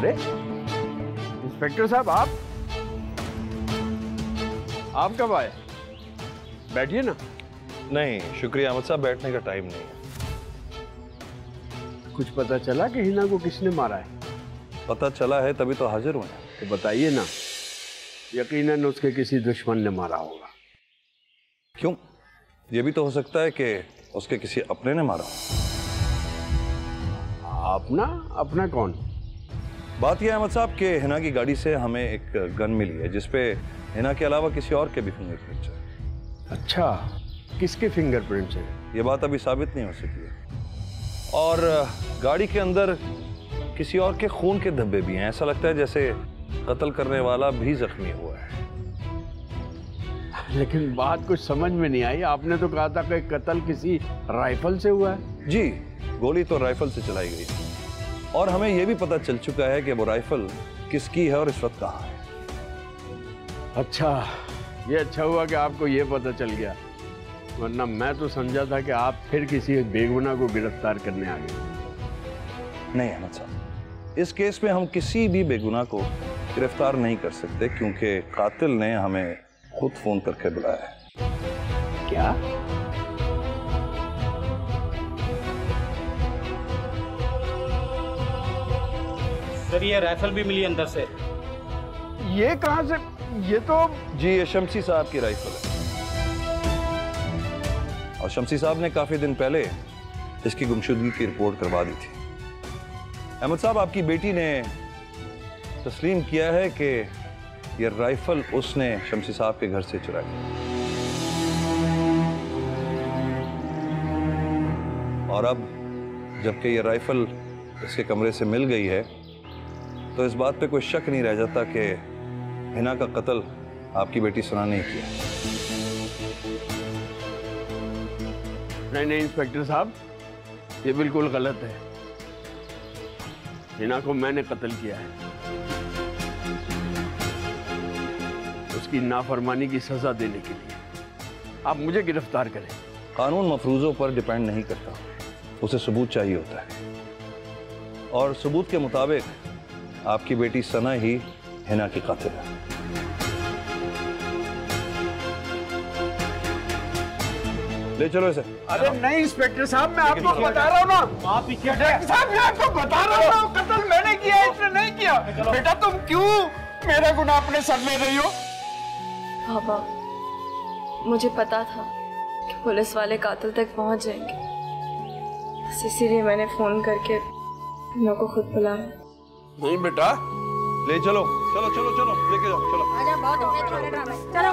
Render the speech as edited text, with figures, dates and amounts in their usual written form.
अरे इंस्पेक्टर साहब, आप कब आए? बैठिए ना। नहीं शुक्रिया अहमद साहब, बैठने का टाइम नहीं है। कुछ पता चला कि हिना को किसने मारा है? पता चला है तभी तो हाजिर हुए हैं। तो बताइए ना। यकीनन उसके किसी दुश्मन ने मारा होगा। क्यों? ये भी तो हो सकता है कि उसके किसी अपने ने मारा। अपना? अपना कौन? बात यह अहमद साहब कि हिना की गाड़ी से हमें एक गन मिली है जिसपे हिना के अलावा किसी और के भी फिंगरप्रिंट्स हैं। अच्छा, किसके फिंगरप्रिंट्स हैं? ये बात अभी साबित नहीं हो सकी है। और गाड़ी के अंदर किसी और के खून के धब्बे भी हैं। ऐसा लगता है जैसे कत्ल करने वाला भी जख्मी हुआ है। लेकिन बात कुछ समझ में नहीं आई। आपने तो कहा था कि कत्ल किसी राइफल से हुआ है। जी, गोली तो राइफल से चलाई गई थी और हमें यह भी पता चल चुका है कि वो राइफल किसकी है और इस वक्त कहाँ है। अच्छा, ये अच्छा हुआ कि आपको ये पता चल गया, वरना मैं तो समझा था कि आप फिर किसी बेगुनाह को गिरफ्तार करने आ गए। नहीं अहमद साहब, इस केस में हम किसी भी बेगुनाह को गिरफ्तार नहीं कर सकते क्योंकि कातिल ने हमें खुद फोन करके बुलाया है। क्या? सर ये राइफल भी मिली अंदर से। ये कहां से? ये तो जी, ये शमसी साहब की राइफल है और शमसी साहब ने काफी दिन पहले इसकी गुमशुदगी की रिपोर्ट करवा दी थी। अहमद साहब, आपकी बेटी ने तस्लीम किया है कि ये राइफल उसने शमसी साहब के घर से चुराई। और अब जबकि ये राइफल इसके कमरे से मिल गई है तो इस बात पे कोई शक नहीं रह जाता कि हिना का कत्ल आपकी बेटी सना ने किया। नहीं इंस्पेक्टर साहब, ये बिल्कुल गलत है। हिना को मैंने कत्ल किया है। उसकी नाफरमानी की सजा देने के लिए आप मुझे गिरफ्तार करें। कानून मफरूजों पर डिपेंड नहीं करता, उसे सबूत चाहिए होता है और सबूत के मुताबिक आपकी बेटी सना ही हिना की कातिल है। ले चलो इसे। अरे नहीं इंस्पेक्टर साहब, मैं आपको बता रहा हूँ ना। आप पीछे साहब, मैं आपको बता रहा हूँ, कत्ल मैंने किया है, इसने नहीं किया। बेटा तुम क्यों मेरा गुनाह अपने सर ले रही हो? पापा, मुझे पता था कि पुलिस वाले कातिल तक पहुंच जाएंगे, बस इसीलिए मैंने फोन करके हिना को खुद बुलाया। नहीं बेटा, ले चलो चलो चलो चलो, लेके जाओ, चलो। आजा, बहुत हो गया तुम्हारे ड्रामे, चलो।